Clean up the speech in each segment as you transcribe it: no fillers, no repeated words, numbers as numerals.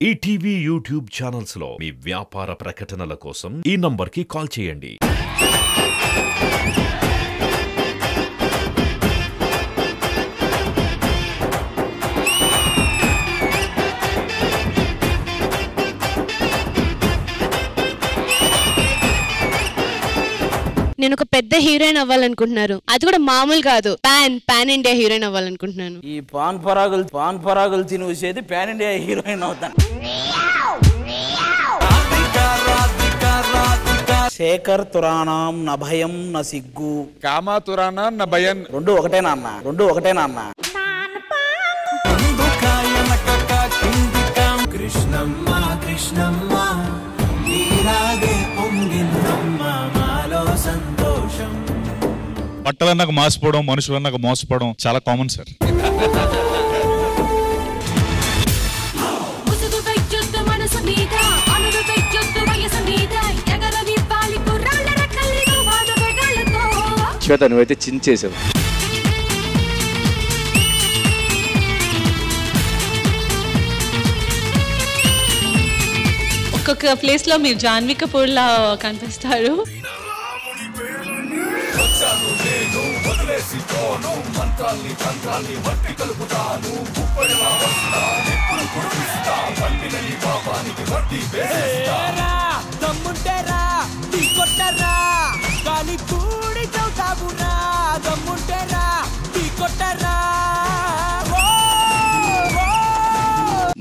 ETV YouTube channels లో మీ వ్యాపార ప్రకటనల కోసం ఈ నంబర్కి కాల్ చేయండి. నేను ఒక పెద్ద హీరోయిన్ అవ్వాలనుకుంటున్నాను. అది కూడా మామూలు కాదు, పాన్ ఇండియా హీరోయిన్ అవ్వాలనుకుంటున్నాను. ఈ పాన్ పరాగులు తినేసేది పాన్ ఇండియా హీరోయిన్ అవుతాను. శేఖర్ తురాణం న భయం న సిగ్గు, కామా తురానా న భయం, రెండు ఒకటేనా అన్న. కృష్ణమ్మ కృష్ణమ్మ నీరాగే పొంగినమ్మ మాలో సంతోషం. బట్టలన్నాక మాసిపోవడం, మనుషులన్నాక మోసపోవడం చాలా కామన్ సార్. శ్వేత, నువ్వైతే చించేసావు. ఒక్కొక్క ప్లేస్ లో మీరు జాన్వీ కపూర్ లా కనిపిస్తారు.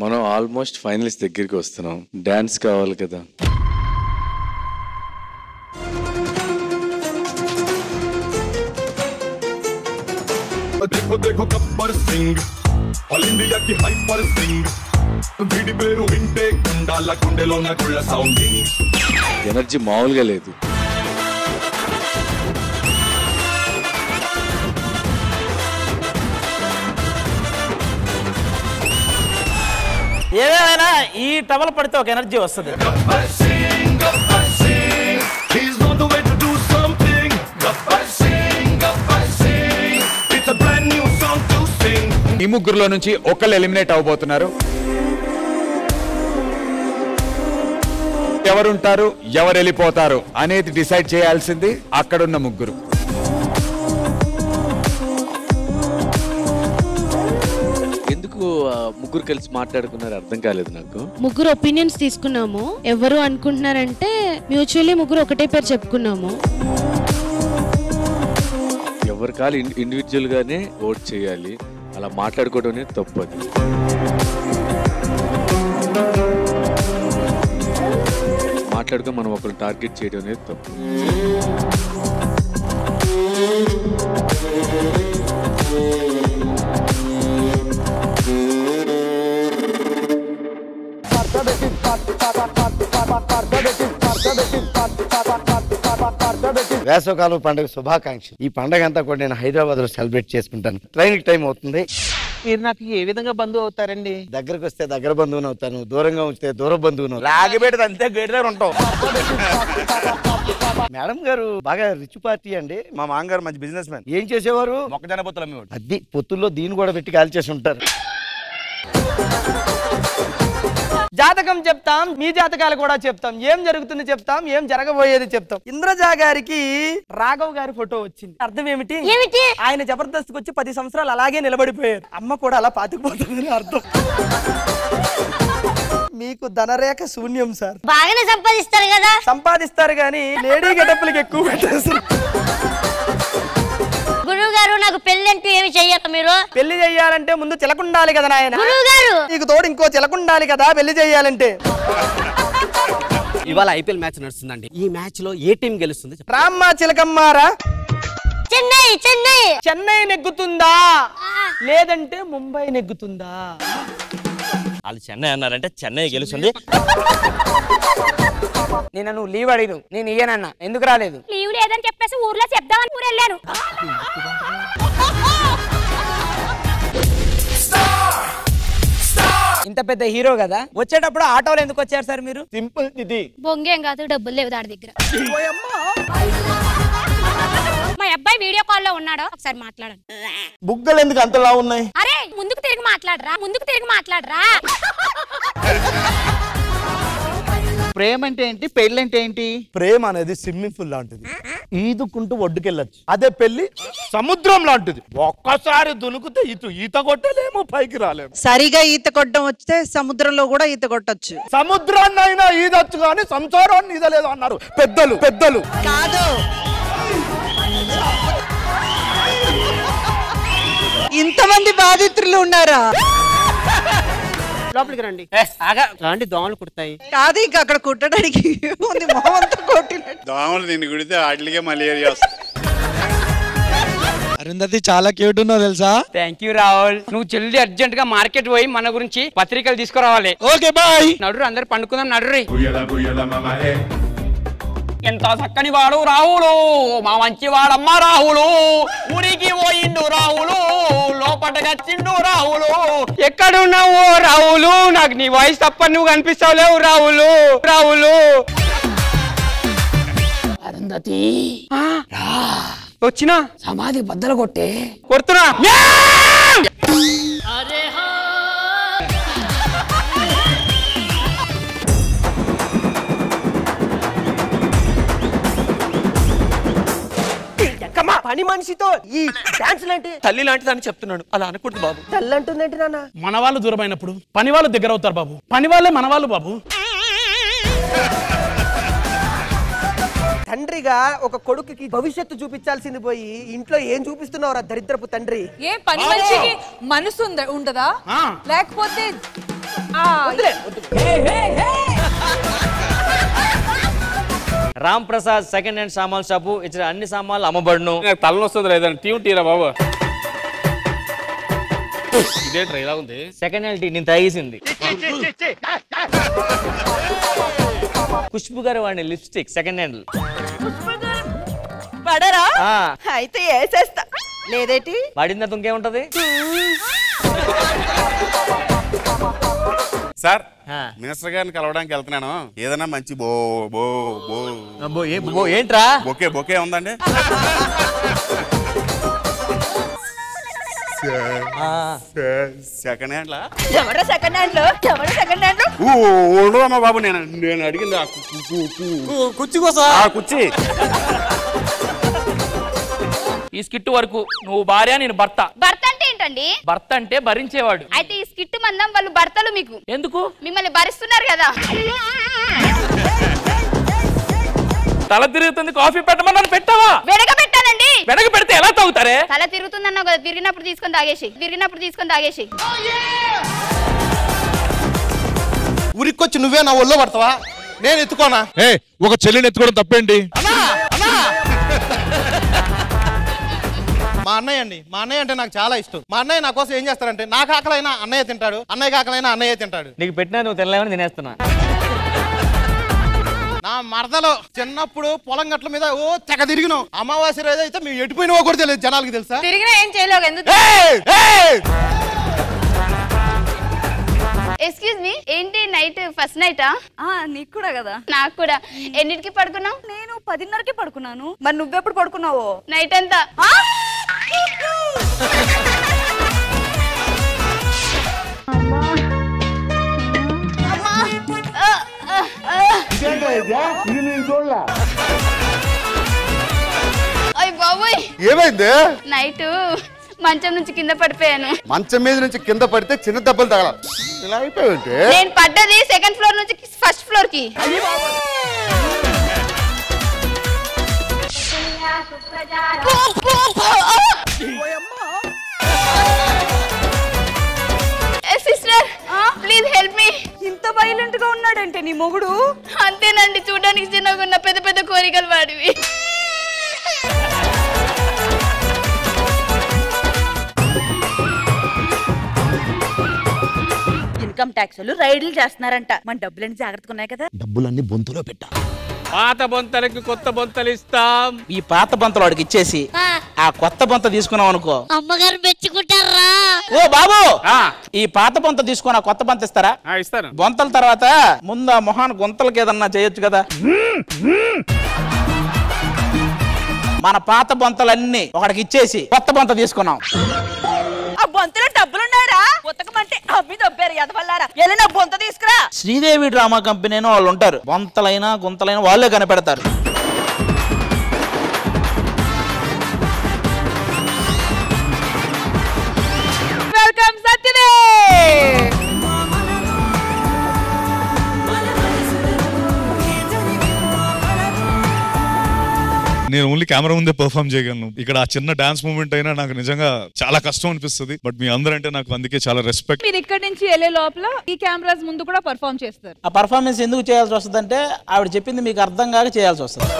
మనం ఆల్మోస్ట్ ఫైనల్స్ దగ్గరికి వస్తున్నాం. డాన్స్ కావాలి కదా. देखो देखो गब्बर सिंह ऑल इंडिया की हाइपर सिंग వీడి పేరు వింటే కుండాల గుండెలో నా గుళ్ళ సౌండింగ్. ఎనర్జీ మామూలుగా లేదు. ఏదేమైనా ఈ టవల్ పడితే ఒక ఎనర్జీ వస్తుంది. ఈ ముగ్గురులో నుంచి ఒకళ్ళు ఎలిమినేట్ అవబోతున్నారు. ఎవరుంటారు, ఎవరు వెళ్ళిపోతారు అనేది డిసైడ్ చేయాల్సింది అక్కడున్న ముగ్గురు. ఎందుకు ముగ్గురు కలిసి మాట్లాడుకున్నారు అర్థం కాలేదు నాకు. ముగ్గురు ఒపీనియన్స్ తీసుకున్నాము. ఎవరు అనుకుంటున్నారంటే మ్యూచువల్లీ ముగ్గురు ఒకటే పేరు చెప్పుకున్నాము. ఎవరి కాలు ఇండివిజువల్ గానే ఓట్ చేయాలి. అలా మాట్లాడుకోవడం అనేది తప్పు. అది మాట్లాడుకొని మనం ఒకరు టార్గెట్ చేయడం అనేది తప్పు. వేసవకాలం పండుగ శుభాకాంక్షలు. ఈ పండుగ అంతా కూడా నేను హైదరాబాద్ లో సెలబ్రేట్ చేసుకుంటాను. ట్రైన్ టైం అవుతుంది. మీరు నాకు ఏ విధంగా బంధువు అవుతారండి? దగ్గరకు వస్తే దగ్గర బంధువుని అవుతాను, దూరంగా ఉంచితే దూర బంధువును. లాగిపెట్టదు అంతే, గేట్ దగ్గర ఉంటావు. మేడం గారు బాగా రిచ్ పార్టీ అండి. మా మామగారు మంచి బిజినెస్ మ్యాన్. ఏం చేసేవారు? మొక్కజొన్న పొత్తులు అమ్మేవాడు. అది పొత్తుల్లో దీన్ని కూడా పెట్టి కాల్చేసి ఉంటారు. జాతకం చెప్తాం, మీ జాతకాలు కూడా చెప్తాం. ఏం జరుగుతుంది చెప్తాం, ఏం జరగబోయేది చెప్తాం. ఇంద్రజా గారికి రాఘవ్ గారి ఫోటో వచ్చింది. అర్థం ఏమిటి? ఆయన జబర్దస్త్ వచ్చి 10 సంవత్సరాలు అలాగే నిలబడిపోయారు. అమ్మ కూడా అలా పాతుకుపోతుందని అర్థం. మీకు ధనరేఖ శూన్యం సార్. బాగానే సంపాదిస్తారు కదా. సంపాదిస్తారు గానీ లేడీ గెటప్లకి ఎక్కువ పెట్టేస్తారు. గురువు గారు, నాకు పెళ్లి అంటూ ఏమి చెయ్యక మీరు. పెళ్లి చెయ్యాలంటే ముందు చిలకుండాలి కదా నాయన. గురువు గారు, నీకు తోడు ఇంకో చిలకుండాలి కదా పెళ్లి చెయ్యాలంటే. ఇవాళ ఐపీఎల్ మ్యాచ్ నడుస్తుందండి. ఈ మ్యాచ్ లో ఏ టీం గెలుస్తుంది? రామ్మా చిలకమ్మారా. చెన్నై చెన్నై చెన్నై నెగ్గుతుందా లేదంటే ముంబై నెగ్గుతుందా? వాళ్ళు చెన్నై అన్నారంటే చెన్నై గెలుస్తుంది. నేను నువ్వు లీవ్ అడిగిను, నేను ఇయ్యనన్నా. ఎందుకు రాలేదు? లీవ్ లేదని చెప్పేసి ఊర్లో చెప్దామని ఊరు వెళ్ళాను. ఇంత పెద్ద హీరో కదా, వచ్చేటప్పుడు ఆటోలో ఎందుకు వచ్చారు సార్ మీరు? సింపుల్ ఇది. బొంగేం కాదు, డబ్బులు లేవు దాడి దగ్గర. మా అబ్బాయి వీడియో కాల్ లో ఉన్నాడో ఒకసారి మాట్లాడండి. బుగ్గలు ఎందుకు అంతలా ఉన్నాయి? అరే ముందుకు తిరిగి మాట్లాడరా, ముందుకు తిరిగి మాట్లాడరా. ప్రేమ అంటే ఏంటి, పెళ్లి అంటే ఏంటి? ప్రేమ అనేది స్విమ్మింగ్ పూల్ లాంటిది, ఈదుకుంటూ ఒడ్డుకెళ్ళచ్చు. అదే పెళ్లి సముద్రం లాంటిది, ఒక్కసారి దునుకుతే ఈత కొట్టలేము, పైకి రాలేము. సరిగా ఈత కొట్టడం వస్తే సముద్రంలో కూడా ఈత కొట్టచ్చు. సముద్రాన్ని అయినా ఈదొచ్చు కానీ సంసారాన్ని ఈదలేదు అన్నారు పెద్దలు. పెద్దలు కాదు, ఇంతమంది బాధితులు ఉన్నారా? లోపలికి రండి. రండి, దోమలు కుడతాయి. కాదు, ఇంకా అక్కడ కుట్టడానికి మొహం అంతా కొట్టినట్టు. దోమలు నిన్ను కుడితే వాటికే మలేరియా వస్తుంది. అరుంధతి చాలా క్యూట్ ఉన్నావు తెలుసా? Thank you Rahul. నువ్వు జల్దీ అర్జెంట్ గా మార్కెట్ పోయి మన గురించి పత్రికలు తీసుకురావాలి. Okay bye. నడురు, అందరు పండుకుందాం, నడురి. ఎంత చక్కని వాడు రాహులు, మా మంచి వాడమ్మ రాహులు. ఊరికి పోయిండు రాహులు, లోపటకొచ్చిండు రాహులు. ఎక్కడున్నావు రాహులు? నాకు నీ వాయిస్ తప్ప నువ్వు కనిపిస్తావులేవు రాహులు. రాహులు అరుంధతి వచ్చినా సమాధి బద్దలు కొట్టే కొడుతున్నా. పని మనిషితో ఈ డాన్స్ లాంటి తల్లి లాంటిదని చెప్తున్నాడు, అలా అనకూడదు బాబు. తల్లి అంటుందేంటి నాన్న? మన వాళ్ళు దూరమైనప్పుడు పని వాళ్ళు దగ్గర అవుతారు బాబు. పని వాళ్ళే మన వాళ్ళు బాబు. తండ్రిగా ఒక కొడుకుకి భవిష్యత్తు చూపించాల్సింది పోయి ఇంట్లో ఏం చూపిస్తున్నావురా దరిద్రపు తండ్రి? ఏ పని మనిషికి మనసు ఉండదా? లేకపోతే రామ్ ప్రసాద్ సెకండ్ హ్యాండ్ సామాన్ షాపు, ఇచ్చిన అన్ని సామాన్లు అమ్మబడును. తలనొస్తుంది లేదండి, టీం టీరా బాబు. ఇదేంట్రా ఇలా ఉంది? సెకండ్ హ్యాండ్ టీ నేను తాగేసింది. ఖుష్బు గారు వాడిని లిప్స్టిక్ సెకండ్ హ్యాండ్. పడరా? అయితే వేసేస్తా. లేదేటి వాడిందా ఇంకేముంటది? సార్, మినిస్టర్ గారిని కలవడానికి వెళ్తున్నాను. ఏదైనా మంచి బో బో బో ఏంట్రా? బొకే బొకే ఉందండి? సెకండ్ హ్యాండ్ లా? ఎవరు సెకండ్ హ్యాండ్ లో? ఎవరు సెకండ్ హ్యాండ్ లో? ఉండవమ్మా బాబు, నేను అడిగింది కుర్చీ కోసం. కుర్చీ. ఈ స్కిట్ వరకు నువ్వు భార్య, నేను భర్త. భర్త అంటే ఏంటండి? భర్త అంటే భరించేవాడు. అయితే ఈ స్కిట్ మందం వాళ్ళు భర్తలు మీకు. ఎందుకు? మిమ్మల్ని భరిస్తున్నారు కదా. తల తిరుగుతుంది, కాఫీ పెట్టమన్నాను, పెట్టావా? వెనక పెట్టానండి. వెనక పెడితే ఎలా తాగుతారే? తల తిరుగుతుందన్నావు కదా, తిరిగినప్పుడు తీసుకొని తాగేసి. ఉరికొచ్చి నువ్వే నా ఒళ్ళో పడతావా? నేను ఎత్తుకోనా? ఒక చెల్లిని ఎత్తుకోవడం తప్పేంటి? మా అన్నయ్య అండి, మా అన్నయ్య అంటే నాకు చాలా ఇష్టం. మా అన్నయ్య నా కోసం ఏం చేస్తారంటే, నాకు ఆకలైనా అన్నయ్య తింటాడు, అన్నయ్య ఆకలైనా అన్నయ్య తింటాడు. నీకు పెట్టినా నువ్వు తినలేమని తినేస్తున్నా. నా మరదలో చిన్నప్పుడు పొలం గట్ల మీద తెగ తిరిగినాం. అమావాస్య రోజు అయితే మేము ఎటుపోయినా కూడా తెలియదు జనాలకి, తెలుసా? తిరిగినా ఏం చేయలేవు. ఎందుకు? ఎక్స్క్యూజ్ మీ, ఏంటి నైట్ ఫస్ట్ నైటా? నీకు కూడా కదా. నాకు కూడా. ఎన్నిటికి పడుకున్నావు? నేను 10:30కి పడుకున్నాను. మరి నువ్వెప్పుడు పడుకున్నావు? నైట్ అంతా. అయ్య బాబోయ్, ఏమైంది? నైట్ మంచం నుంచి కింద పడిపోయాను. మంచం మీద నుంచి కింద పడితే చిన్న దెబ్బలు తగల. ఇలా అయిపోయింది. నేను పడ్డది సెకండ్ ఫ్లోర్ నుంచి ఫస్ట్ ఫ్లోర్ కి. Sister please help me. ఇంత వైలెంట్ గా ఉన్నాడంటే నీ మొగుడు? అంతేనండి, చూడడానికి చిన్నగా ఉన్న పెద్ద పెద్ద కోరికలు వాడివి. ఇన్కమ్ ట్యాక్స్ రైడ్లు చేస్తున్నారంట. మన డబ్బులన్నీ జాగ్రత్తగా ఉన్నాయి కదా? డబ్బులన్నీ బొంతులో పెట్టా. పాత బొంతలకి కొత్త బొంతలు ఇస్తాం. ఈ పాత బొంతలు వాడికి ఇచ్చేసి ఆ కొత్త బొంత తీసుకున్నాం అనుకో, అమ్మగారు మెచ్చుకుంటారా? ఓ బాబు, ఈ పాత బొంత తీసుకుని ఆ కొత్త బొంత ఇస్తారా? ఇస్తాను. బొంతల తర్వాత ముందు ఆ మొహాన్ని గొంతలకి ఏదన్నా చేయొచ్చు కదా. మన పాత బొంతలన్నీ ఒకడికి ఇచ్చేసి కొత్త బొంత తీసుకున్నాం. ఆ బొంతలో డబ్బులున్నారా? ఉతకమంటే అమ్మి దొబ్బారు ఎదవల్లారా. వెళ్ళి నా బొంత తీసుకురా. శ్రీదేవి డ్రామా కంపెనీ అని వాళ్ళు ఉంటారు. బొంతలైనా గుంతలైనా వాళ్ళే కనిపెడతారు. వెల్కమ్ సత్యదే. నేను ఓన్లీ కెమెరా ముందే పర్ఫామ్ చేయగలను. ఇక్కడ ఆ చిన్న డాన్స్ మూమెంట్ అయినా నాకు నిజంగా చాలా కష్టం అనిపిస్తుంది. బట్ మీ అందరంటే నాకు అందుకే చాలా రెస్పెక్ట్. మీరు ఇక్కడి నుంచి వెళ్ళే లోపల ఈ కెమెరాస్ ముందు కూడా పర్ఫామ్ చేస్తారు. ఆ పర్ఫార్మెన్స్ ఎందుకు చేయాల్సి వస్తుంది అంటే ఆవిడ చెప్పింది మీకు అర్థం కాక చేయాల్సి వస్తుంది.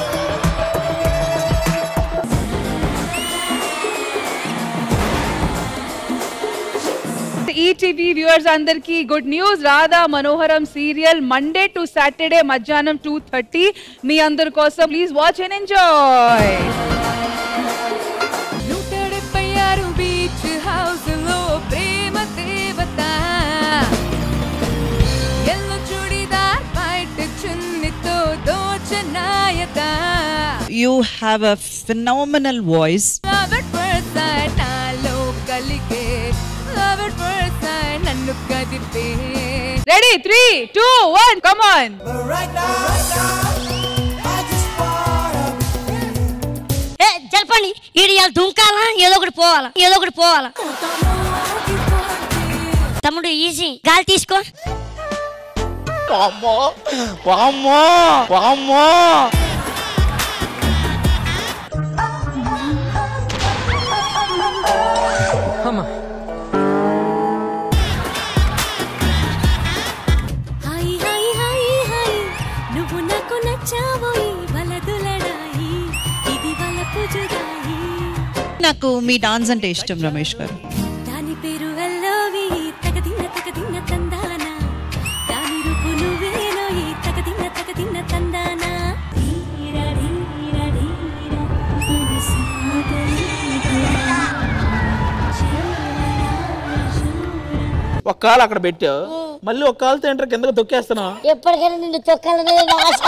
ఈటీవీ వ్యూవర్స్ అందరికి good news. Radha Manoharam serial Monday to Saturday మధ్యాహ్నం 2:30 మీ అందరి కోసం. Please watch and enjoy. 176 beach house లో ప్రేమ దేవత ఎల్లో చూడిదార్ వైట్ చున్నితో దోచనాయత. You have a phenomenal voice. Love at first sight నాలో కలిగే love at first sight నన్ను కదిపే. Ready 3 2 1 come on. ఏ జల్పండి ఈడియాల దుంకాలా ఏదో ఒకటి పోవాలా. తమ్ముడు ఈజీ గాలి తీసుకో. వామ్మో వామ్మో వామ్మో. అమ్మా హాయ్ హాయ్ హాయ్ హాయ్ నువ్వు నాకు నచ్చావోయ్ వలదులడాయి ఇది వలపు జుదాయి. నాకు మీ డాన్స్ అంటే ఇష్టం రమేష్ గారు. దాని పేరు అల్లోవి తగదిన్న తందానా దాని రూపు నువ్వేనోయి తగదిన్న తందానా. ధీరా ధీరా ధీరా ఒక కాలు అక్కడ పెట్టావు, మళ్ళీ ఒక కాలుతో ఏంటో కిందకు తొక్కేస్తున్నా. ఎప్పటికైనా నిన్ను తొక్కాలనే ఆశ.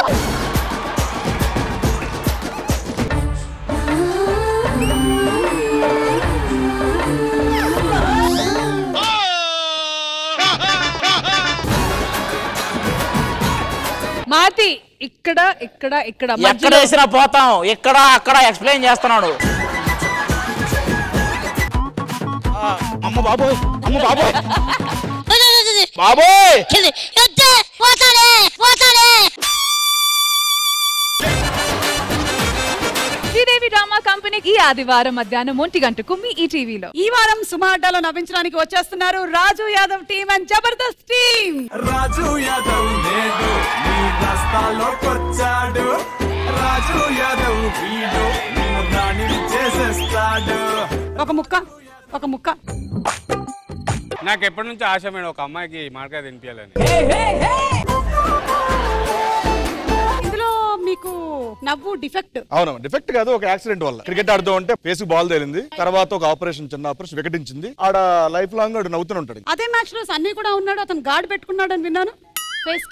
మాతి ఇక్కడ ఇక్కడ ఇక్కడ ఎక్కడ వేసినా పోతాం. ఇక్కడ అక్కడ ఎక్స్ప్లెయిన్ చేస్తున్నాడు. అమ్మ బాబోయ్ అమ్మ బాబోయ్ బాబోయ్. శ్రీదేవి డ్రామా కంపెనీ ఈ ఆదివారం మధ్యాహ్నం 1 గంటకు మీ ఈటీవీలో. ఈ వారం సుమాటాలో నవ్వించడానికి వచ్చేస్తున్నారు Raju Yadav team and Jabardasth team. Raju Yadav నేడు నీ రాస్తాలోకొచ్చాడు. రాజు యాదవ్ వీడు నిన్ను దానిని చేసేస్తాడు. ఒక ముక్క నాకు ఎప్పటి నుంచి ఆశ మేడం ఒక అమ్మాయికి మాడకాయ తినిపించాలని. ఇందులో మీకు నవ్వు డిఫెక్ట్. అవును డిఫెక్ట్ కాదు, ఒక యాక్సిడెంట్ వల్ల క్రికెట్ ఆడుతూ ఉంటే ఫేస్ బాల్ తేలింది. తర్వాత ఒక చిన్న ఆపరేషన్ వికటించింది. ఆడ లైఫ్ లాంగ్ ఆడు నవ్వుతూనే ఉంటాడు. అదే మ్యాచ్ లో సన్నీ కూడా ఉన్నాడు, అతను గార్డ్ పెట్టుకున్నాడు అని విన్నాను.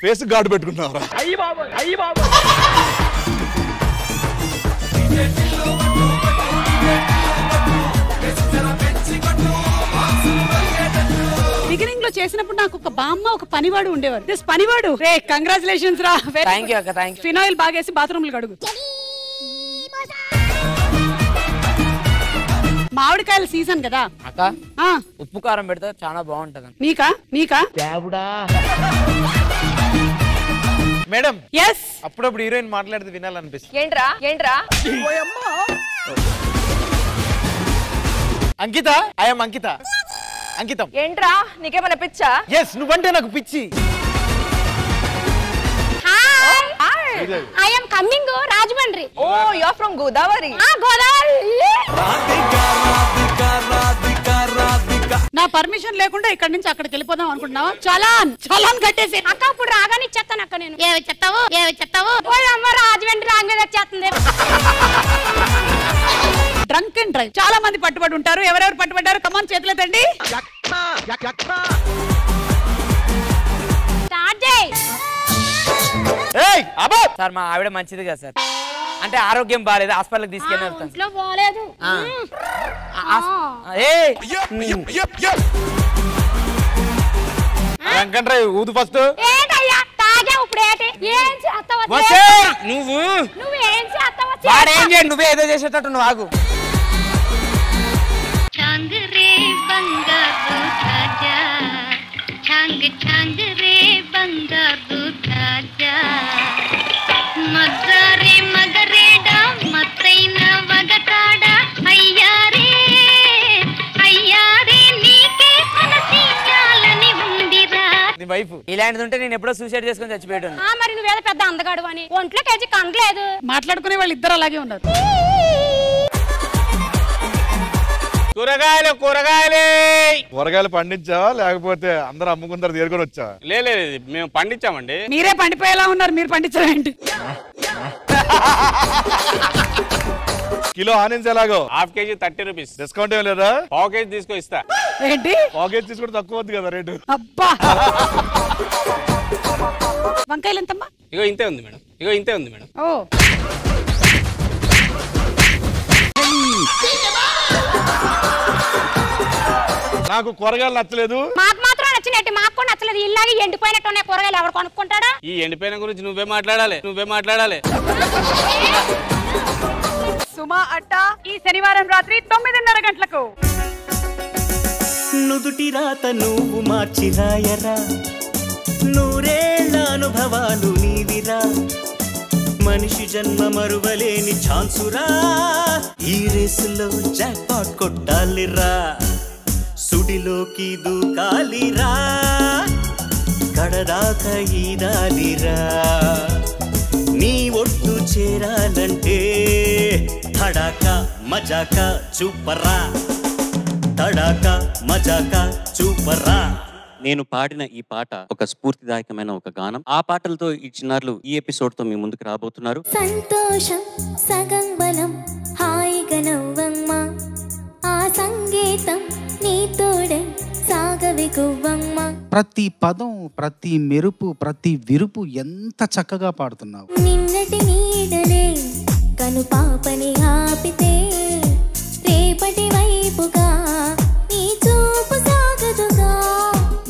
ఫేస్ గార్డ్ పెట్టుకున్నారా? బిగినింగ్ లో చేసినప్పుడు నాకు ఒక బామ్మ ఒక పనివాడు ఉండేవారు. దిస్ పనివాడు రే కంగ్రాచులేషన్స్ రా. థాంక్యూ అక్క థాంక్యూ. ఫినాయిల్ బాగేసి బాత్రూమ్ లో కడుగు. మామిడికాయల సీజన్ కదా అక్క. ఉప్పు కారం పెడితే చాలా బాగుంటది. నీకా దేవుడా. మేడం ఎస్ అప్పుడప్పుడు హీరోయిన్ మాట్లాడితే వినాలనిపిస్తుంది. ఏంట్రా అంకిత ఐఎమ్ అంకితం. ఏంట్రా నీకేమైనా పిచ్చా? ఎస్ నువ్వంటే నాకు పిచ్చి. I am coming Rajahmundry. Oh you are from Godavari. Godavari. నా పర్మిషన్ లేకుండా ఇక్కడ నుంచి అక్కడికి వెళ్ళిపోదాం అనుకుంటున్నావా? చలాన్ కట్టేసి అక్క ఇప్పుడు రాగానే ఇచ్చేస్తాను అక్క. నేను ఏవి చెప్తావు ఓ అమ్మ రాజమండ్రి రాంగ్ మీద వచ్చేస్తుంది. డ్రంక్ అండ్ డ్రైవ్ చాలా మంది పట్టుబడి ఉంటారు. ఎవరెవరు పట్టుబడ్డారు కమాన్ చేతులెత్తండి. సార్ మా ఆవిడ మంచిది కదా సార్. అంటే ఆరోగ్యం బాగాలేదు హాస్పిటల్కి తీసుకెళ్ళి వెళ్తాను ఇంట్లో పోలేదు వెంకట్రాయ్ ఊదు ఫస్ట్ ఏంటయ్యా తాగా ఇప్పుడు ఏంటి ఏం చేస్తావు నువ్వు నువ్వేం చేస్తావు వాడేం చేయండి నువ్వే ఏదో చేసేటట్టు నువ్వు ఆగు చాంగ్ రే బంగారు రాజా చాంగ్ చాంగ్ రే బంగారు రాజా మగరే మగరేడా మత్తైన వగతాడ అయ్యారే అయ్యారే నీకే మనసియాలని ఉందిరా నీ వైఫ్ ఇలాంటిది ఉంటే నేను ఎప్పుడో సూసైడ్ చేసుకొని చచ్చిపోయాడు మరి నువ్వేదో పెద్ద అందగాడు అని ఒంట్లో కేజీ కండలేదు మాట్లాడుకునే వాళ్ళు ఇద్దరు అలాగే ఉన్నారు కూరగాయలు పండించావా లేకపోతే అందరూ అమ్ముకుంటారు తీరుకొని వచ్చావా? లేదు మేము పండించామండి. మీరే పండిపోయేలా ఉన్నారు, మీరు పండించారేంటి? కిలో ఆనియన్స్ ఎలాగో? Half KG 30 rupees. డిస్కౌంట్ ఏం లేదా? పావు కేజీ తీసుకో ఇస్తా. ఏంటి పావు కేజీ తీసుకుంటే తక్కువ అవుతుంది కదా రేటు. అబ్బా వంకాయలు ఎంతమ్మా? ఇగో ఇంతే ఉంది మేడం, ఇగో ఇంతే ఉంది మేడం. ఓ నాకు కూరగాయలు నచ్చలేదు. మాకు మాత్రం నచ్చినట్టు, మాకు కూడా నచ్చలేదు. ఇలాగే ఎండిపోయినట్టు ఉన్నాయి కూరగాయలు, ఎవరు కొనుక్కుంటాడా? ఈ ఎండిపోయిన గురించి నువ్వే మాట్లాడాలి. సుమా అట్ట ఈ శనివారం రాత్రి 9:30 గంటలకు. నుదుటి రాత నువ్వు మార్చి రాయరా, నూరేళ్ల అనుభవాలు నీవిరా, మనిషి జన్మ మరువలేని ఛాన్సురా, ఈ రేసులో జాక్పాట్ కొట్టాలిరా, సుడిలోకి దూకాలిరా, కడదాకా ఈదాలిరా, నీ ఒట్టు చేరాలంటే తడాకా మజాకా చూపరా, తడాకా మజాకా చూపరా. నేను పాడిన ఈ పాట ఒక స్ఫూర్తిదాయకమైన ఒక గానం. ఆ పాటలతో ఈ చిన్నారులు ఈ ఎపిసోడ్ తో మీ ముందుకు రాబోతున్నారు. సంతోషం సగం బలం హాయిగా నవ్వమ్మా, ఆ సంగీతం నీ తోడే సాగవి గువ్వమ్మా. ప్రతి పదం, ప్రతి మెరుపు, ప్రతి విరుపు ఎంత చక్కగా పాడుతున్నావు. నిన్నటి నీడలే కను పాపని ఆపితే రేపటి వైపుగా నీ చూపు సాగదుగా.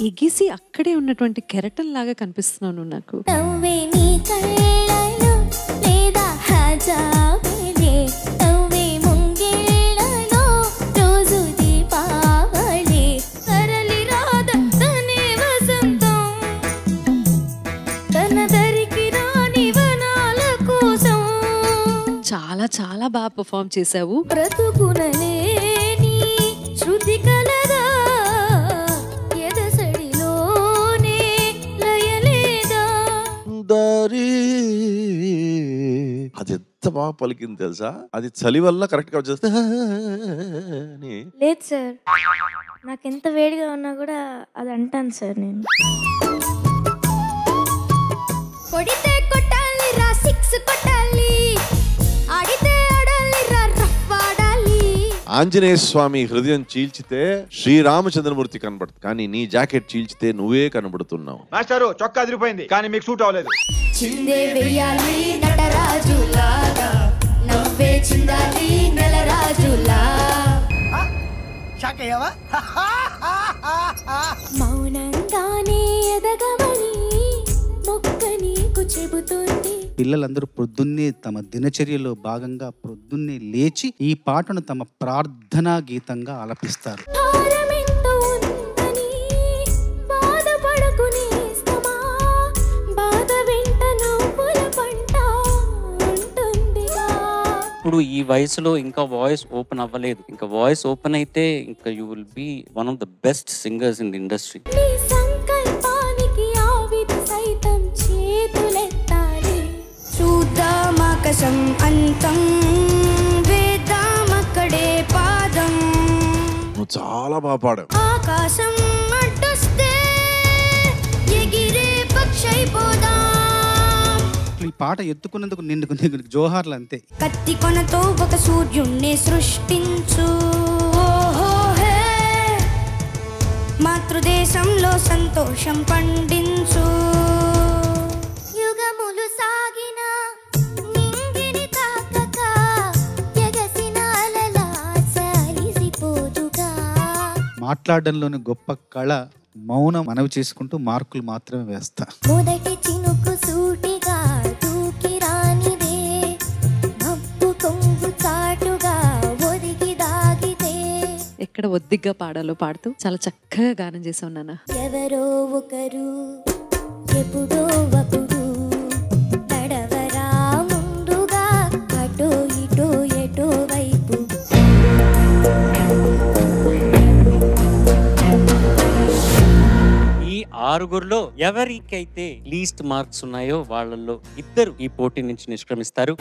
ఎగిసి అక్కడే ఉన్నటువంటి కెరటం లాగా కనిపిస్తున్నాను నాకు. నవ్వే నీ కళ్ళలో లేదా హజాబేలే, నవ్వే ముంగిళ్ళలో రోజు దీపావళి, తరలి రాద తనే వసంతం, తన దరికి రాని వనాల కోసం. చాలా చాలా బాగా పర్ఫామ్ చేసావు. బ్రతుకునలేని శృతి కలదా, ఎదసడిలోనే లయలేదా. అది ఎంత బాగా పలికింది తెలుసా? అది చలి వల్ల కరెక్ట్ గా వచ్చేస్తే లేదు సార్, నాకు ఎంత వేడిగా ఉన్నా కూడా అది అంటాను సార్ నేను. కొడితే కొట్టాలి రా, 6 కొట్టాలి, ఆడితే ఆడాలి రా, రఫ్ ఆడాలి. ఆంజనేయ స్వామి హృదయం చీల్చితే శ్రీరామచంద్రమూర్తి కనబడుతుంది, కానీ నీ జాకెట్ చీల్చితే నువ్వే కనబడుతున్నావు. మాస్టారు చొక్కా అదిరిపోయింది కానీ మీకు సూట్ అవ్వలేదు. చిందే వెయ్యాలి నటరాజులాగా, నవ్వే చిందాలి నెలరాజులా. మౌనంగానే ఎదగమని మొక్క నీకు చెబుతుంది. పిల్లలందరూ ప్రొద్దున్నే తమ దినచర్యలో భాగంగా ప్రొద్దున్నే లేచి ఈ పాటను తమ ప్రార్థనా గీతంగా ఆలపిస్తారు. భారమెంతో ఉందని బాధపడకు నేస్తమా, బాధ వెంట నవ్వుల పంట ఉంటుందిగా. ఇప్పుడు ఈ వయసులో ఇంకా వాయిస్ ఓపెన్ అవ్వలేదు. ఇంకా వాయిస్ ఓపెన్ అయితే ఇంకా you will be one of the best singers in the industry. నీ సంకల్పానికి ఆవిధ సైతం చేతులెత్తాలి. చూద్దామాకశం అంతం, వేద్దామక్కడే పాదం, నువ్వు చాలా బాగా పాడావు. ఆకాశం అడ్డొస్తే ఎగిరే పక్షైపోదాం. ఈ పాట ఎత్తుకున్నందుకు నిన్ను జోహార్లు అంతే. కత్తి కొనతో ఒక సూర్యుణ్ణి సృష్టించు, ఓహోహే, మాతృదేశంలో సంతోషం పండించు. యుగములు సాగిన నింగిని తాక మాట్లాడడంలోని గొప్ప కళ మౌనం మనవి చేసుకుంటూ మార్కులు మాత్రమే వేస్తా. మొదటి చినుకు సూటిగా దూకి రానిదే, మబ్బు కొంగు చాటుగా ఒదిగి దాగితే. ఎక్కడ ఒద్దిగ్గా పాడాలో పాడుతూ చాలా చక్కగా గానం చేసావు నాన్న. ఎవరో ఒకరు ఎప్పుడో ఒకడు తడవరా ముందుగా, అటో ఇటో ఎటో వైపు. ఈ ఆరుగురులో ఎవరికైతే లీస్ట్ మార్క్స్ ఉన్నాయో వాళ్ళల్లో ఇద్దరు ఈ పోటీ నుంచి నిష్క్రమిస్తారు.